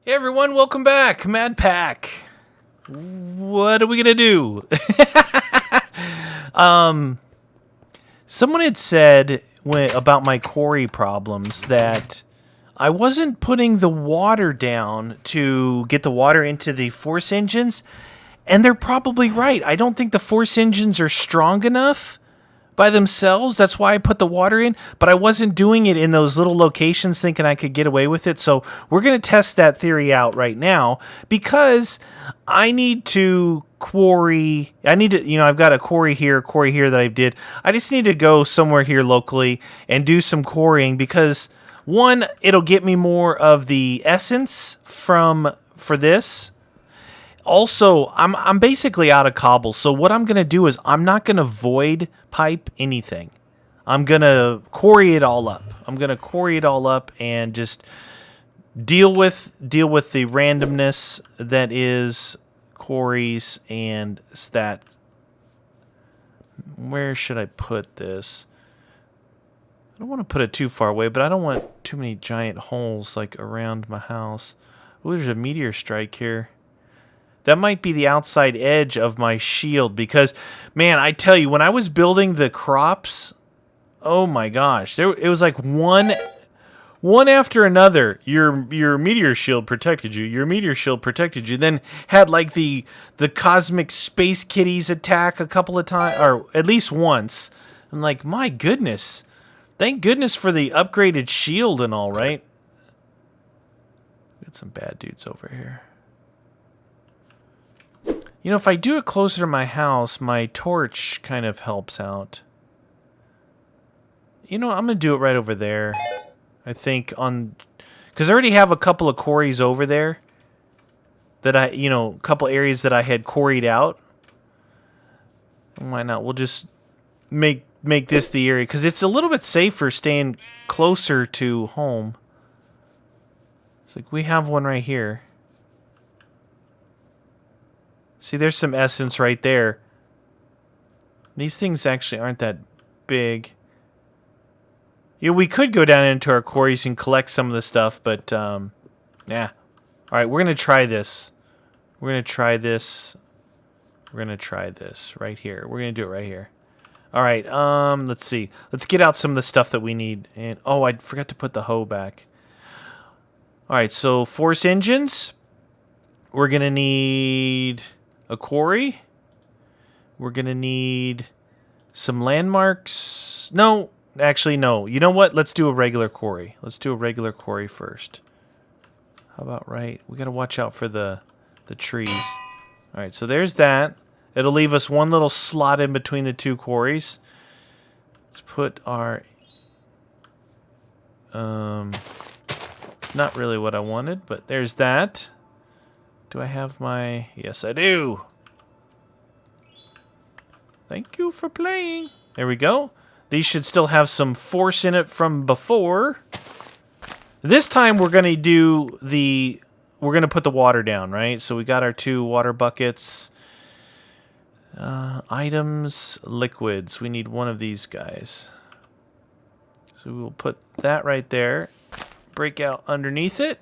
Hey everyone, welcome back, MADPACK. What are we gonna do? Someone had said about my quarry problems that I wasn't putting the water down to get the water into the force engines, and they're probably right. I don't think the force engines are strong enough by themselves. That's why I put the water in, but I wasn't doing it in those little locations thinking I could get away with it. So we're going to test that theory out right now because I need to quarry. I've got a quarry here that I did. I just need to go somewhere here locally and do some quarrying because one, it'll get me more of the essence for this. Also, I'm basically out of cobble, so what I'm going to do is I'm not going to void pipe anything. I'm going to quarry it all up. And just deal with the randomness that is quarries and that. Where should I put this? I don't want to put it too far away, but I don't want too many giant holes like around my house. Ooh, there's a meteor strike here. That might be the outside edge of my shield because, man, I tell you, when I was building the crops, oh my gosh, it was like one after another. Your meteor shield protected you. Your meteor shield protected you. Then had like the cosmic space kitties attack a couple of times, or at least once. I'm like, my goodness, thank goodness for the upgraded shield and all, right? Got some bad dudes over here. You know, if I do it closer to my house, my torch kind of helps out. You know, I'm going to do it right over there. I think because I already have a couple of quarries over there that a couple areas that I had quarried out. Why not? We'll just make this the area because it's a little bit safer staying closer to home. It's like we have one right here. See, there's some essence right there. These things actually aren't that big. Yeah, we could go down into our quarries and collect some of the stuff, but, yeah. All right, we're going to try this. We're going to try this right here. We're going to do it right here. All right, let's see. Let's get out some of the stuff that we need. And oh, I forgot to put the hoe back. All right, so force engines. We're going to need a quarry. We're going to need some landmarks. No, actually, no. You know what? Let's do a regular quarry. Let's do a regular quarry first. How about right? We got to watch out for the trees. All right, so there's that. It'll leave us one little slot in between the two quarries. Let's put our... not really what I wanted, but there's that. Do I have my... Yes, I do. Thank you for playing. There we go. These should still have some force in it from before. This time we're going to do the... We're going to put the water down, right? So we got our 2 water buckets. Items, liquids. We need one of these guys. So we'll put that right there. Break out underneath it.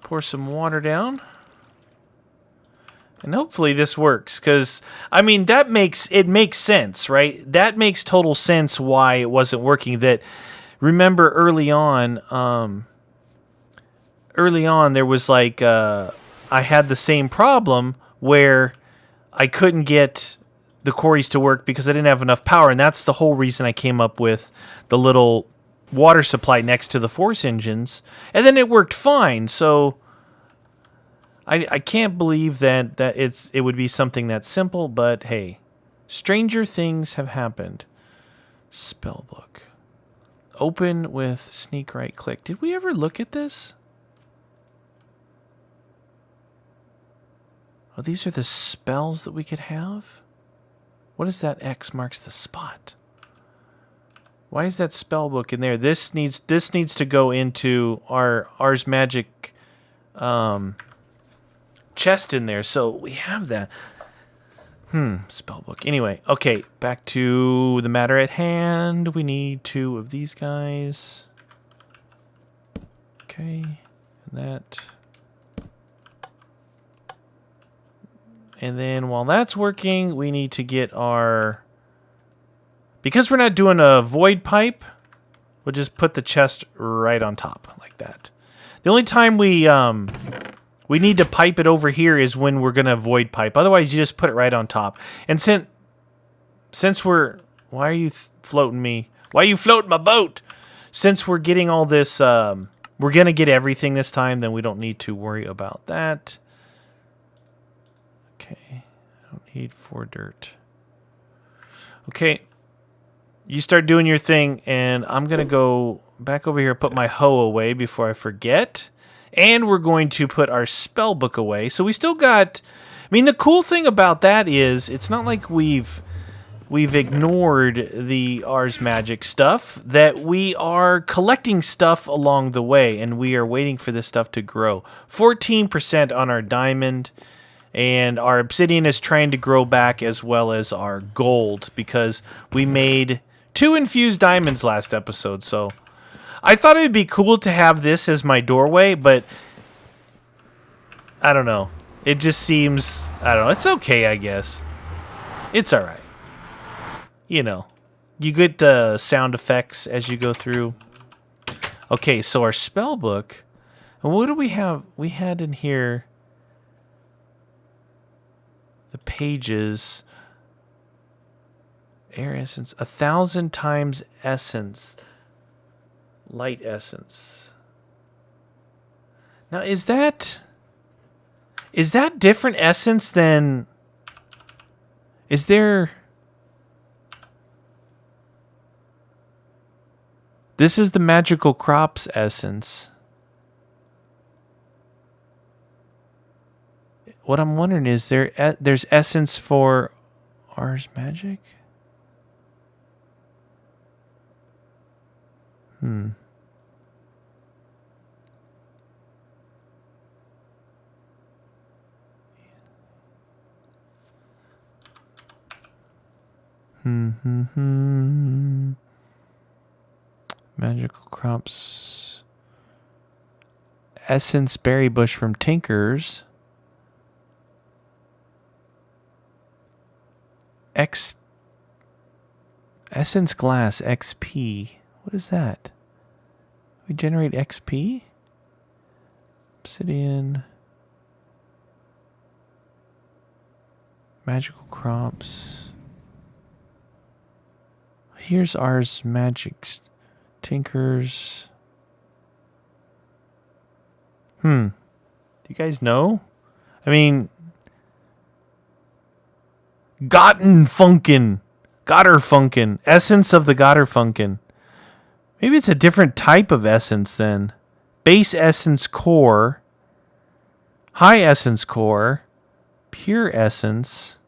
Pour some water down. And hopefully this works, because, I mean, it makes sense, right? That makes total sense why it wasn't working. That, remember early on there was like, I had the same problem where I couldn't get the quarries to work because I didn't have enough power, and that's the whole reason I came up with the little water supply next to the force engines, and then it worked fine. So I can't believe that it would be something that simple, but hey, stranger things have happened. Spellbook. Open with sneak right click. Did we ever look at this? Oh, these are the spells that we could have? What is that? X marks the spot. Why is that spell book in there? This needs to go into our Ars Magic chest in there. So we have that. Spell book. Anyway, okay, back to the matter at hand. We need 2 of these guys. Okay. that. And then while that's working, we need to get our... Because we're not doing a void pipe, we'll just put the chest right on top, like that. The only time we need to pipe it over here is when we're going to void pipe. Otherwise, you just put it right on top. And since we're... Why are you floating me? Why are you floating my boat? Since we're getting all this... we're going to get everything this time, then we don't need to worry about that. Okay. I don't need 4 dirt. Okay. You start doing your thing, and I'm going to go back over here and put my hoe away before I forget. And we're going to put our spell book away. So we still got... I mean, the cool thing about that is it's not like we've ignored the Ars Magic stuff, that we are collecting stuff along the way, and we are waiting for this stuff to grow. 14% on our diamond, and our obsidian is trying to grow back as well as our gold, because we made 2 infused diamonds last episode, so I thought it would be cool to have this as my doorway, but I don't know. It just seems, I don't know, it's okay, I guess. It's alright. You know, you get the sound effects as you go through. Okay, so our spell book. And what do we have? We had in here the pages. Air essence. 1,000 times essence. Light essence. Now, is that different essence than... Is there... This is the magical crops essence. What I'm wondering is there's essence for Ars Magic? Hmm. Magical crops. Essence berry bush from Tinkers. Essence glass XP. What is that? We generate XP? Obsidian. Magical crops. Here's Ars Magic. Tinkers. Do you guys know? I mean, Gotterfunken. Essence of the Gotterfunken. Maybe it's a different type of essence then. Base essence core. High essence core. Pure essence.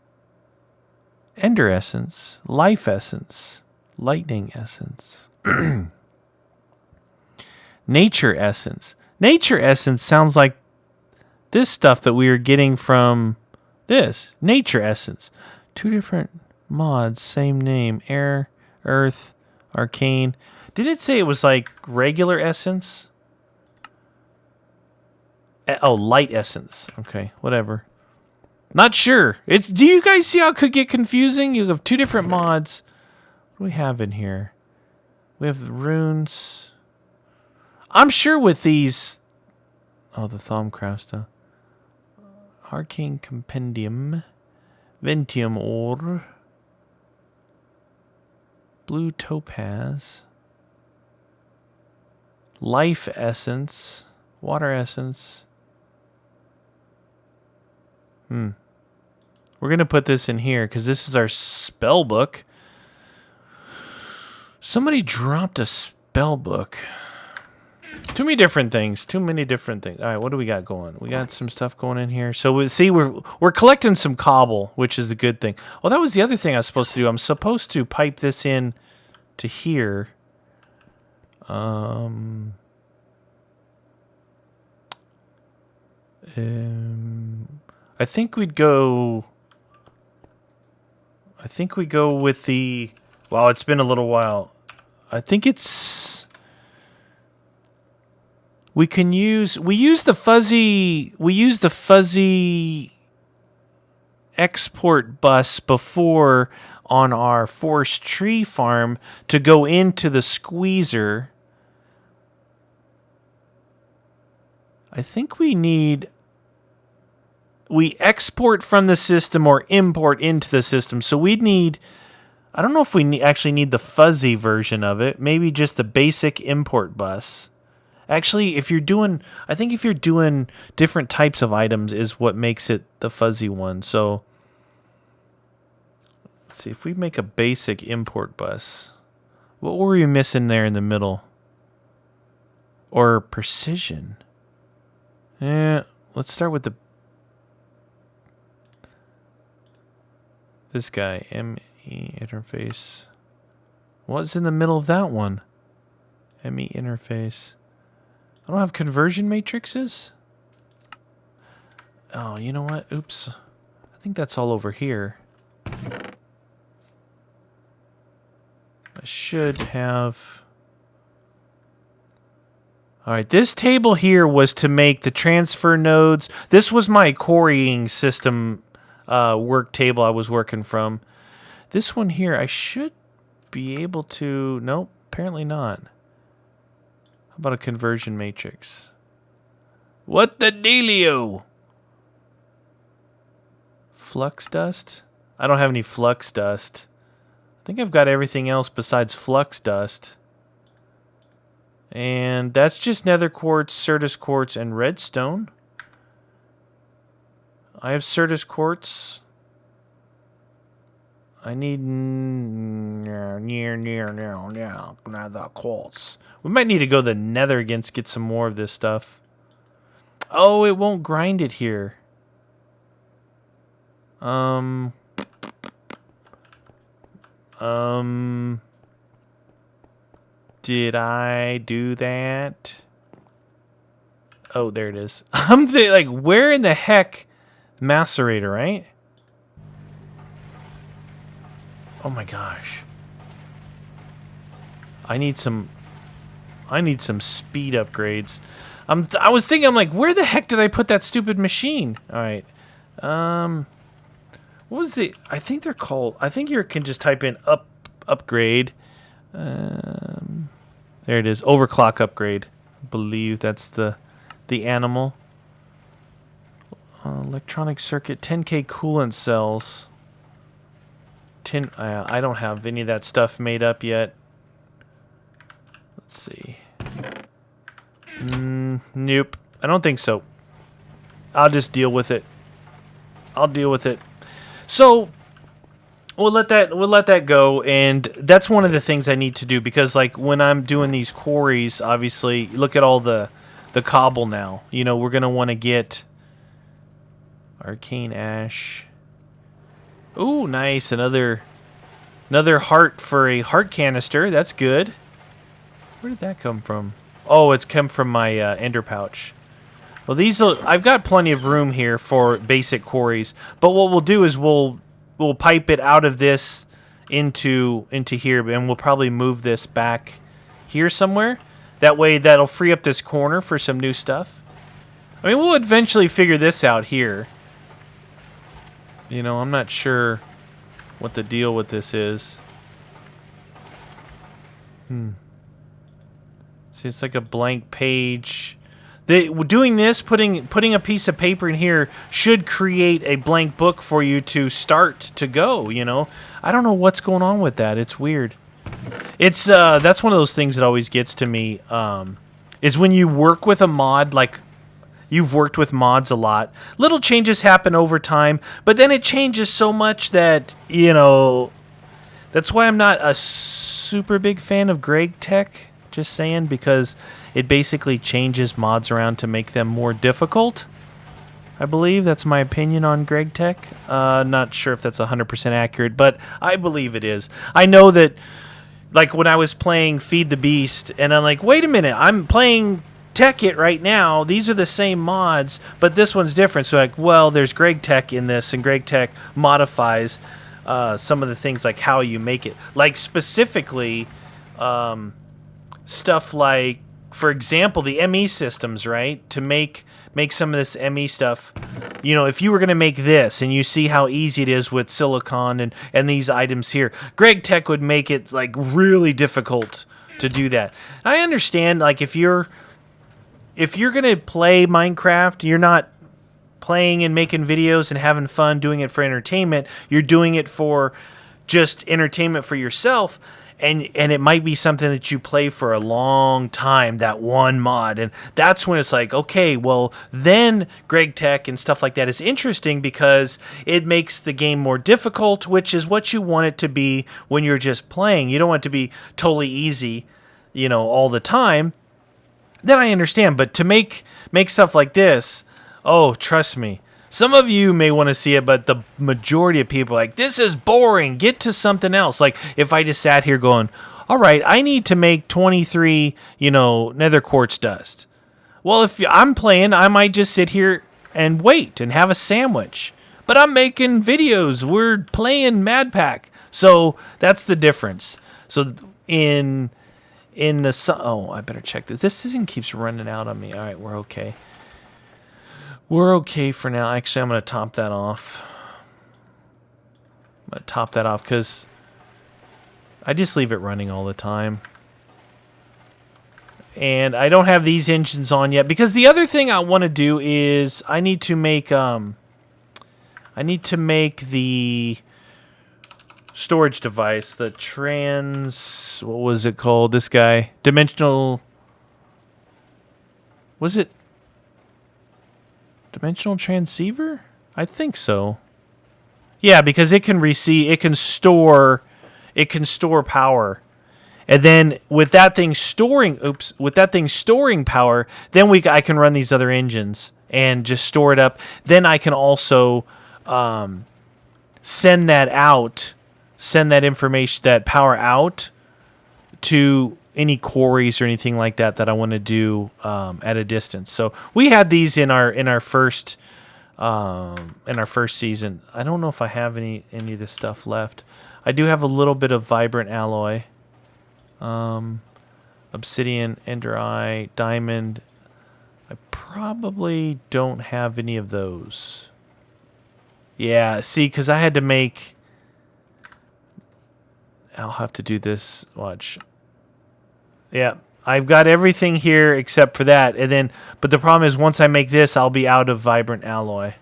Ender essence. Life essence. Lightning essence. Nature essence. Nature essence sounds like this stuff that we are getting from this. Nature essence. 2 different mods, same name. Air, Earth, Arcane. Didn't it say it was like regular essence? Oh, light essence. Okay, whatever. Not sure. Do you guys see how it could get confusing? You have 2 different mods. What do we have in here? We have the runes. I'm sure with these... Oh, the Thaumcraft stuff. Arcane Compendium. Ventium Ore. Blue Topaz. Life Essence. Water Essence. We're going to put this in here because this is our spell book. Somebody dropped a spell book. Too many different things. All right, what do we got going? We got some stuff going in here. So we're collecting some cobble, which is a good thing. Oh, that was the other thing I was supposed to do. I'm supposed to pipe this in to here. I think we go with the... Well, it's been a little while. I think it's... we use the fuzzy export bus before on our forest tree farm to go into the squeezer. I think we export from the system or import into the system. So we'd need, I don't know if we actually need the fuzzy version of it. Maybe just the basic import bus. Actually, if you're doing different types of items is what makes it the fuzzy one. So let's see if we make a basic import bus. What were we missing there in the middle? Or precision? Yeah, let's start with this guy, ME interface. What's in the middle of that one? ME interface. I don't have conversion matrices. Oh, you know what? Oops. I think that's all over here. I should have... Alright, this table here was to make the transfer nodes. This was my quarrying system work table I was working from. This one here, I should be able to... Nope, apparently not. How about a conversion matrix? What the dealio? Flux dust? I don't have any flux dust. I think I've got everything else besides flux dust. And that's just nether quartz, Certus quartz, and redstone. I have Certus quartz. I need nether quartz. We might need to go to the nether again to get some more of this stuff. Oh, it won't grind it here. Did I do that? Oh, there it is. I'm like, where in the heck? Macerator, right? Oh my gosh. I need some speed upgrades. I was thinking, I'm like, where the heck did I put that stupid machine? All right. What was the? I think they're called. I think you can just type in upgrade. There it is. Overclock upgrade. I believe that's the animal. Electronic circuit. 10K coolant cells. I don't have any of that stuff made up yet. Let's see. Nope. I don't think so. I'll just deal with it. So we'll let that go, and that's one of the things I need to do, because like when I'm doing these quarries, obviously look at all the cobble now. You know, we're gonna want to get arcane ash. Ooh, nice. Another heart for a heart canister. That's good. Where did that come from? Oh, it's come from my ender pouch. Well, I've got plenty of room here for basic quarries, but what we'll do is we'll pipe it out of this into here, and we'll probably move this back here somewhere. That way that'll free up this corner for some new stuff. I mean, we'll eventually figure this out here. You know, I'm not sure what the deal with this is. See, it's like a blank page. Doing this, putting a piece of paper in here should create a blank book for you to start to go, you know? I don't know what's going on with that. It's weird. It's that's one of those things that always gets to me, is when you work with a mod, like you've worked with mods a lot. Little changes happen over time, but then it changes so much that, you know, that's why I'm not a super big fan of Greg Tech, just saying, because it basically changes mods around to make them more difficult. I believe that's my opinion on Greg Tech. Not sure if that's 100% accurate, but I believe it is. I know that, like, when I was playing Feed the Beast, and I'm like, wait a minute, I'm playing Tech It right now. These are the same mods, but this one's different. So, like, well, there's Greg Tech in this, and Greg Tech modifies some of the things, like how you make it. Like, specifically, stuff like for example, the ME systems, right? To make some of this ME stuff, you know, if you were going to make this and you see how easy it is with silicon and these items here, Greg Tech would make it like really difficult to do that. I understand, like, if you're going to play Minecraft, you're not playing and making videos and having fun doing it for entertainment. You're doing it for just entertainment for yourself. And it might be something that you play for a long time, that one mod. And that's when it's like, okay, well, then Greg Tech and stuff like that is interesting because it makes the game more difficult, which is what you want it to be when you're just playing. You don't want it to be totally easy, you know, all the time. Then I understand. But to make stuff like this, oh, trust me. Some of you may want to see it, but the majority of people are like, this is boring. Get to something else. Like, if I just sat here going, all right, I need to make 23, you know, nether quartz dust. Well, if I'm playing, I might just sit here and wait and have a sandwich. But I'm making videos. We're playing MADPACK. So that's the difference. So in the... Oh, I better check this. This thing keeps running out on me. All right, we're okay. We're okay for now. Actually, I'm going to top that off. I'm going to top that off because I just leave it running all the time. And I don't have these engines on yet because the other thing I want to do is I need to make the storage device, the what was it called? This guy, dimensional. Was it dimensional transceiver? I think so. Yeah, because it can store power. And then with that thing storing power, then I can run these other engines and just store it up. Then I can also send that information, that power out to any quarries or anything like that I want to do at a distance. So we had these in our first season. I don't know if I have any of this stuff left. I do have a little bit of vibrant alloy, obsidian, enderite, diamond. I probably don't have any of those. Yeah, see, because I had to make... I'll have to do this. Watch. Yeah, I've got everything here except for that. And then, but the problem is once I make this, I'll be out of vibrant alloy.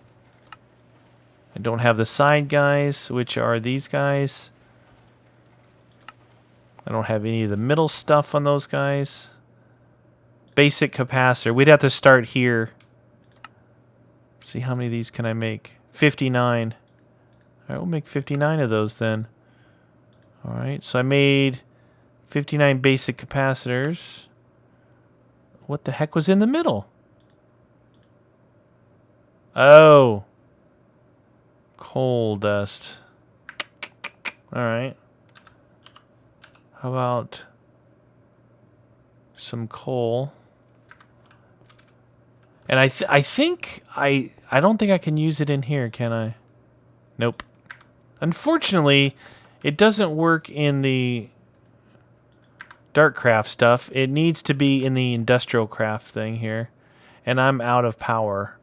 I don't have the side guys, which are these guys. I don't have any of the middle stuff on those guys. Basic capacitor. We'd have to start here. See how many of these can I make? 59. All right, we'll make 59 of those then. All right, so I made 59 basic capacitors. What the heck was in the middle? Oh. Coal dust. All right. How about some coal? And I think I don't think I can use it in here, can I? Nope. Unfortunately, it doesn't work in the Darkcraft stuff. It needs to be in the industrial craft thing here. And I'm out of power.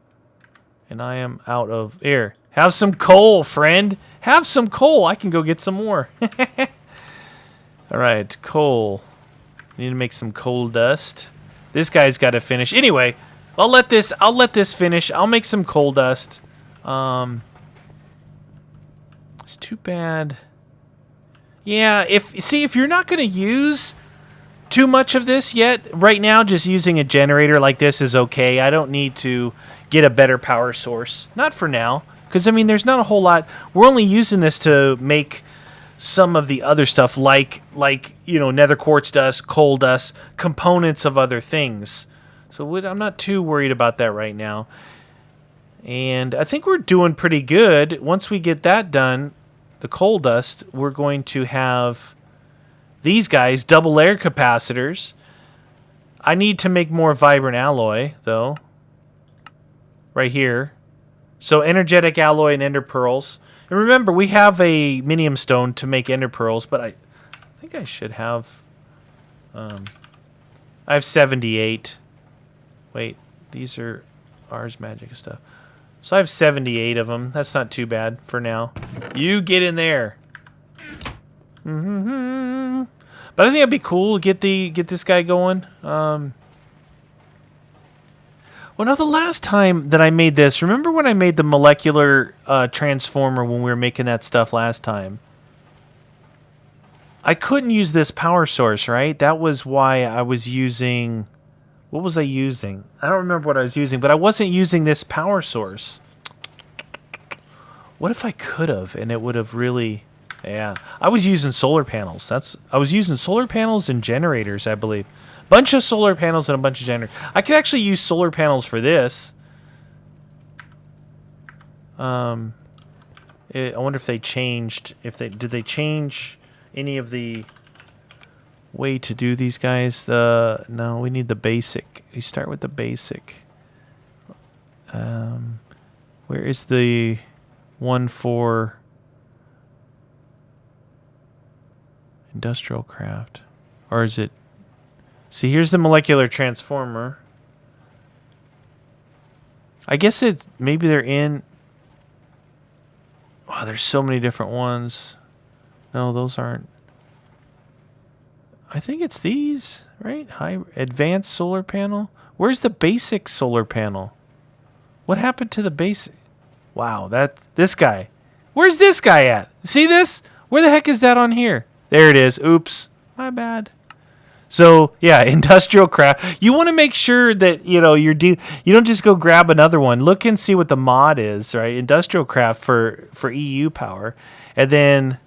And I am out of air. Have some coal, friend. Have some coal. I can go get some more. All right, coal. Need to make some coal dust. This guy's got to finish. Anyway, I'll let this finish. I'll make some coal dust. It's too bad. Yeah, if you're not going to use too much of this yet, right now just using a generator like this is okay. I don't need to get a better power source. Not for now, because I mean there's not a whole lot. We're only using this to make some of the other stuff like you know, nether quartz dust, coal dust, components of other things. So I'm not too worried about that right now. And I think we're doing pretty good. Once we get that done, the coal dust, we're going to have these guys, double layer capacitors. I need to make more vibrant alloy, though. Right here. So energetic alloy and ender pearls. And remember, we have a minium stone to make ender pearls, but I think I should have I have 78. Wait, these are Ars Magic stuff. So I have 78 of them. That's not too bad for now. You get in there. Mm-hmm. But I think it'd be cool to get this guy going. Well, now the last time that I made this, remember when I made the molecular transformer when we were making that stuff last time? I couldn't use this power source, right? That was why I was using... What was I using? I don't remember what I was using, but I wasn't using this power source. What if I could have, and it would have really... Yeah, I was using solar panels. I was using solar panels and generators, I believe. Bunch of solar panels and a bunch of generators. I could actually use solar panels for this. I wonder if they changed. Did they change any of the way to do these guys? No, we need the basic. You start with the basic. Where is the one for industrial craft? Or is it... See, here's the molecular transformer. I guess maybe they're in... Wow, there's so many different ones. No, those aren't. I think it's these, right? High advanced solar panel. Where's the basic solar panel? What happened to the basic? Wow, this guy. Where's this guy at? See this? Where the heck is that on here? There it is. Oops. My bad. So, yeah, industrial craft. You want to make sure that, you don't just go grab another one. Look and see what the mod is, right? Industrial craft for EU power. And then,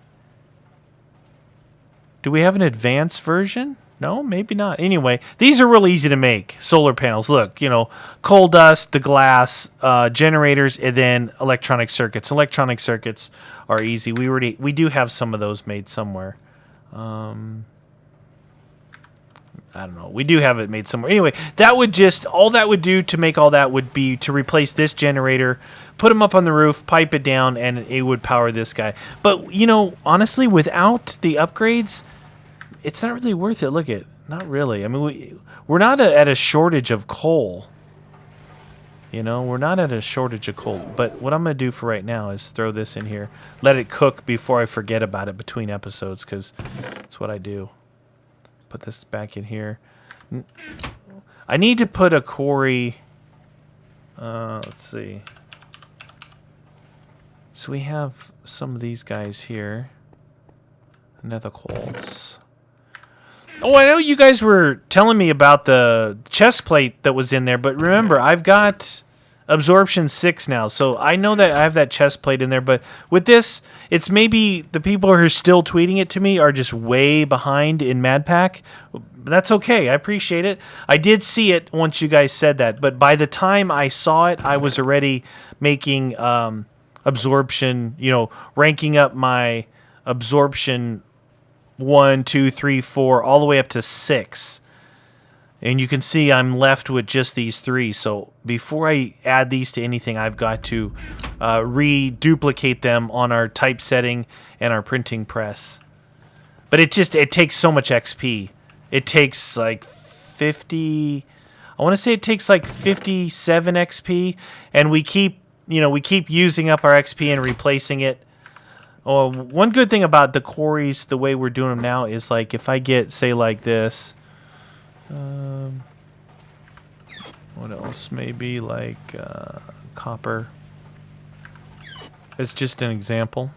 do we have an advanced version? No, maybe not. Anyway, these are real easy to make. Solar panels. Look, coal dust, the glass, generators, and then electronic circuits. Electronic circuits are easy. We do have some of those made somewhere. I don't know. We do have it made somewhere. Anyway, all that would do to make all that would be to replace this generator, put them up on the roof, pipe it down, and it would power this guy. But, honestly, without the upgrades, it's not really worth it. Look at, not really. I mean, we're not at a shortage of coal. We're not at a shortage of coal. But what I'm going to do for right now is throw this in here. Let it cook before I forget about it between episodes, because that's what I do. Put this back in here. I need to put a quarry. Let's see. So we have some of these guys here. Nether quartz. Oh, I know you guys were telling me about the chest plate that was in there, but remember, I've got absorption 6 now, so I know that I have that chest plate in there, but with this, it's maybe the people who are still tweeting it to me are just way behind in MADPACK. That's okay. I appreciate it. I did see it once you guys said that, but by the time I saw it, I was already making absorption, ranking up my absorption 1, 2, 3, 4, all the way up to 6. And you can see I'm left with just these 3. So before I add these to anything, I've got to reduplicate them on our typesetting and our printing press. But it takes so much XP. It takes like 50... I want to say it takes like 57 XP. And we keep using up our XP and replacing it. Oh, one good thing about the quarries, the way we're doing them now, is like if I get, say, like this... what else? Maybe like copper. It's just an example.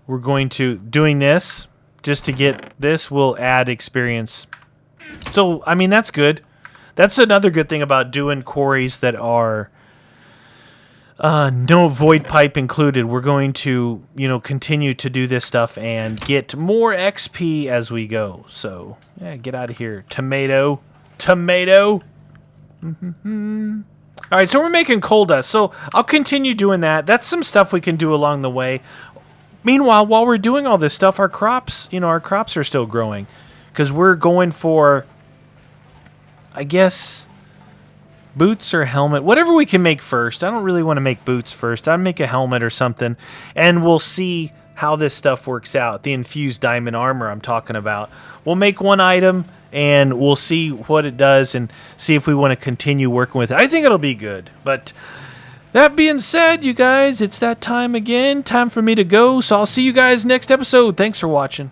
We're doing this just to get this will add experience. So, I mean, that's good. That's another good thing about doing quarries that are no void pipe included. We're going to, continue to do this stuff and get more XP as we go. So, yeah, get out of here. Tomato. Mm-hmm. All right, so we're making coal dust. So I'll continue doing that. That's some stuff we can do along the way. Meanwhile, while we're doing all this stuff, our crops are still growing. Because we're going for, I guess, boots or helmet. Whatever we can make first. I don't really want to make boots first. I'd make a helmet or something. And we'll see how this stuff works out. The infused diamond armor I'm talking about. We'll make one item, and we'll see what it does and see if we want to continue working with it. I think it'll be good. But that being said, you guys, it's that time again. Time for me to go, so I'll see you guys next episode. Thanks for watching.